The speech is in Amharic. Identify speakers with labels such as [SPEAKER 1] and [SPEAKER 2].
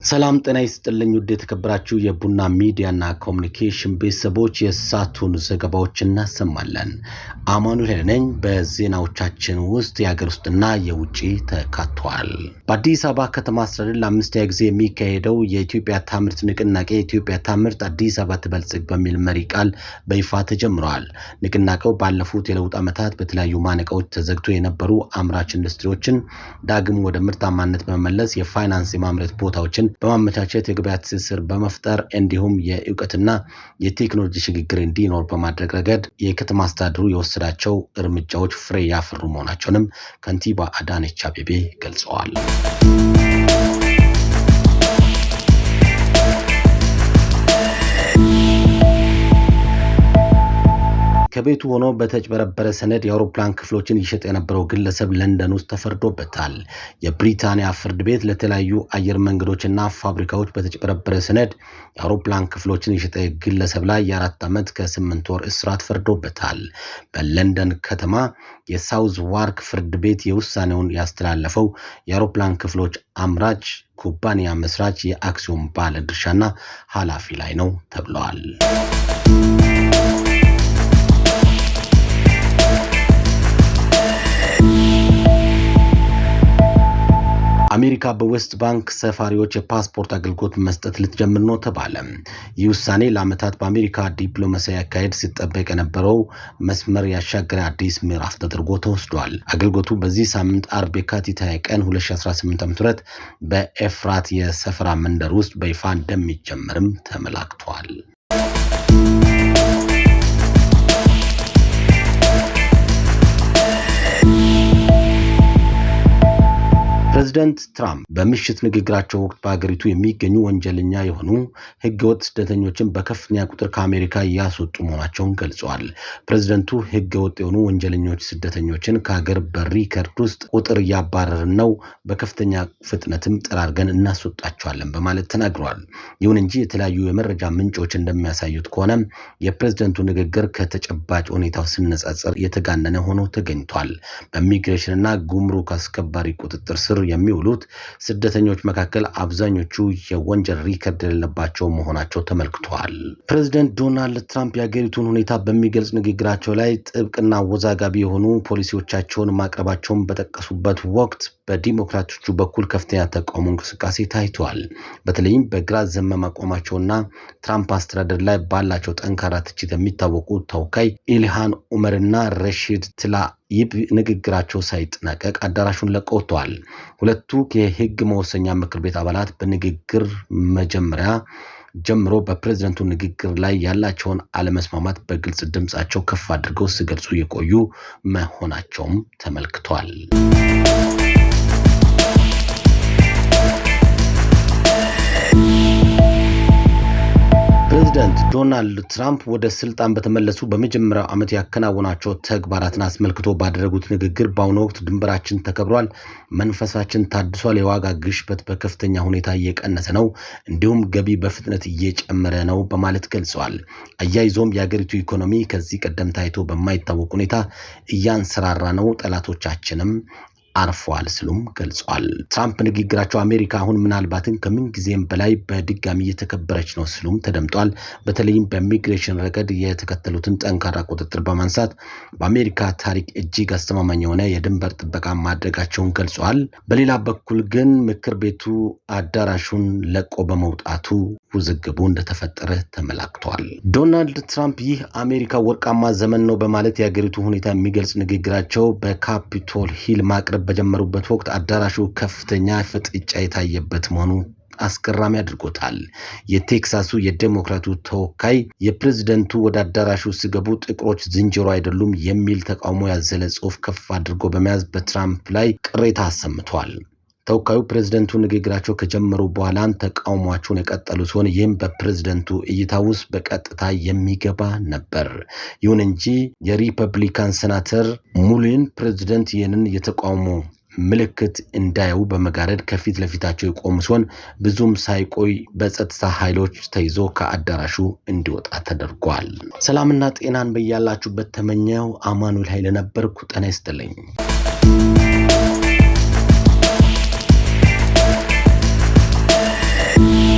[SPEAKER 1] ሰላም ጤና ይስጥልኝ ውድ የተከበራችሁ የቡና ሚዲያና ኮሙኒኬሽን ቤተሰቦች የሳቱን ዘገባዎች እናሰማለን። አማኑኤል ነኝ። በዜናዎቻችን ውስጥ የሀገር ውስጥና የውጪ ተካቷል። በአዲስ አበባ ከተማ አስተዳደር ለአምስተኛ ጊዜ የሚካሄደው የኢትዮጵያ ታምርት ንቅናቄ ኢትዮጵያ ታምርት አዲስ አበባ ትበልጽግ በሚል መሪ ቃል በይፋ ተጀምሯል። ንቅናቄው ባለፉት የለውጥ ዓመታት በተለያዩ ማነቆዎች ተዘግቶ የነበሩ አምራች ኢንዱስትሪዎችን ዳግም ወደ ምርታማነት በመመለስ የፋይናንስ የማምረት ቦታዎችን በማመቻቸት የገበያ ትስስር በመፍጠር እንዲሁም የእውቀትና የቴክኖሎጂ ሽግግር እንዲኖር በማድረግ ረገድ የከተማ አስተዳደሩ የወሰዳቸው እርምጃዎች ፍሬ ያፈሩ መሆናቸውንም ከንቲባ አዳነች አቤቤ ገልጸዋል። ከቤቱ ሆኖ በተጭበረበረ ሰነድ የአውሮፕላን ክፍሎችን ይሸጥ የነበረው ግለሰብ ለንደን ውስጥ ተፈርዶበታል። የብሪታንያ ፍርድ ቤት ለተለያዩ አየር መንገዶችና ፋብሪካዎች በተጭበረበረ ሰነድ የአውሮፕላን ክፍሎችን የሸጠ ግለሰብ ላይ የ4 ዓመት ከ8 ወር እስራት ፈርዶበታል። በለንደን ከተማ የሳውዝ ዋርክ ፍርድ ቤት የውሳኔውን ያስተላለፈው የአውሮፕላን ክፍሎች አምራች ኩባንያ መስራች የአክሲዮን ባለ ድርሻና ኃላፊ ላይ ነው ተብሏል። አሜሪካ በዌስት ባንክ ሰፋሪዎች የፓስፖርት አገልግሎት መስጠት ልትጀምር ነው ተባለ። ይህ ውሳኔ ለዓመታት በአሜሪካ ዲፕሎማሲያዊ አካሄድ ሲጠበቅ የነበረው መስመር ያሻገረ አዲስ ምዕራፍ ተደርጎ ተወስዷል። አገልግሎቱ በዚህ ሳምንት አርብ የካቲት 20 ቀን 2018 ዓ.ም በኤፍራት የሰፈራ መንደር ውስጥ በይፋ እንደሚጀምርም ተመላክቷል። ፕሬዝዳንት ትራምፕ በምሽት ንግግራቸው ወቅት በአገሪቱ የሚገኙ ወንጀለኛ የሆኑ ህገወጥ ስደተኞችን በከፍተኛ ቁጥር ከአሜሪካ እያስወጡ መሆናቸውን ገልጸዋል። ፕሬዝዳንቱ ህገወጥ የሆኑ ወንጀለኞች ስደተኞችን ከሀገር በሪከርድ ውስጥ ቁጥር እያባረርን ነው፣ በከፍተኛ ፍጥነትም ጠራርገን እናስወጣቸዋለን በማለት ተናግረዋል። ይሁን እንጂ የተለያዩ የመረጃ ምንጮች እንደሚያሳዩት ከሆነ የፕሬዝዳንቱ ንግግር ከተጨባጭ ሁኔታው ሲነጻጸር የተጋነነ ሆኖ ተገኝቷል። በኢሚግሬሽንና ጉምሩክ አስከባሪ ቁጥጥር ስር የሚውሉት ስደተኞች መካከል አብዛኞቹ የወንጀል ሪከርድ የሌለባቸው መሆናቸው ተመልክቷል። ፕሬዝዳንት ዶናልድ ትራምፕ የሀገሪቱን ሁኔታ በሚገልጽ ንግግራቸው ላይ ጥብቅና አወዛጋቢ የሆኑ ፖሊሲዎቻቸውን ማቅረባቸውን በጠቀሱበት ወቅት በዲሞክራቶቹ በኩል ከፍተኛ ተቃውሞ እንቅስቃሴ ታይቷል። በተለይም በግራ ዘመም አቋማቸውና ትራምፕ አስተዳደር ላይ ባላቸው ጠንካራ ትችት የሚታወቁ ተወካይ ኢልሃን ኡመርና ረሺድ ትላይብ ንግግራቸው ሳይጠናቀቅ አዳራሹን ለቀው ወጥተዋል። ሁለቱ የህግ መወሰኛ ምክር ቤት አባላት በንግግር መጀመሪያ ጀምሮ በፕሬዝዳንቱ ንግግር ላይ ያላቸውን አለመስማማት በግልጽ ድምጻቸው ከፍ አድርገው ሲገልጹ የቆዩ መሆናቸውም ተመልክቷል። ፕሬዝዳንት ዶናልድ ትራምፕ ወደ ስልጣን በተመለሱ በመጀመሪያው ዓመት ያከናወናቸው ተግባራትን አስመልክቶ ባደረጉት ንግግር በአሁኑ ወቅት ድንበራችን ተከብሯል፣ መንፈሳችን ታድሷል፣ የዋጋ ግሽበት በከፍተኛ ሁኔታ እየቀነሰ ነው፣ እንዲሁም ገቢ በፍጥነት እየጨመረ ነው በማለት ገልጸዋል። አያይዞም የሀገሪቱ ኢኮኖሚ ከዚህ ቀደም ታይቶ በማይታወቅ ሁኔታ እያንሰራራ ነው፣ ጠላቶቻችንም አርፈዋል ሲሉም ገልጸዋል። ትራምፕ ንግግራቸው አሜሪካ አሁን ምናልባትም ከምን ጊዜም በላይ በድጋሚ እየተከበረች ነው ሲሉም ተደምጧል። በተለይም በኢሚግሬሽን ረገድ የተከተሉትን ጠንካራ ቁጥጥር በማንሳት በአሜሪካ ታሪክ እጅግ አስተማማኝ የሆነ የድንበር ጥበቃ ማድረጋቸውን ገልጸዋል። በሌላ በኩል ግን ምክር ቤቱ አዳራሹን ለቆ በመውጣቱ ውዝግቡ እንደተፈጠረ ተመላክቷል። ዶናልድ ትራምፕ ይህ አሜሪካ ወርቃማ ዘመን ነው በማለት የሀገሪቱ ሁኔታ የሚገልጽ ንግግራቸው በካፒቶል ሂል ማቅረብ በጀመሩበት ወቅት አዳራሹ ከፍተኛ ፍጥጫ የታየበት መሆኑ አስገራሚ አድርጎታል። የቴክሳሱ የዴሞክራቱ ተወካይ የፕሬዝዳንቱ ወደ አዳራሹ ሲገቡ ጥቁሮች ዝንጀሮ አይደሉም የሚል ተቃውሞ ያዘለ ጽሑፍ ከፍ አድርጎ በመያዝ በትራምፕ ላይ ቅሬታ አሰምቷል። ተወካዩ ፕሬዝዳንቱ ንግግራቸው ከጀመሩ በኋላም ተቃውሟቸውን የቀጠሉ ሲሆን ይህም በፕሬዝዳንቱ እይታ ውስጥ በቀጥታ የሚገባ ነበር። ይሁን እንጂ የሪፐብሊካን ሴናተር ሙሊን ፕሬዝዳንት ይህንን የተቃውሞ ምልክት እንዳያዩ በመጋረድ ከፊት ለፊታቸው የቆሙ ሲሆን ብዙም ሳይቆይ በጸጥታ ኃይሎች ተይዞ ከአዳራሹ እንዲወጣ ተደርጓል። ሰላምና ጤናን በያላችሁበት ተመኘው። አማኑኤል ኃይለ ነበርኩ። ጤና ይስጥልኝ።
[SPEAKER 2] አመሰግናለሁ።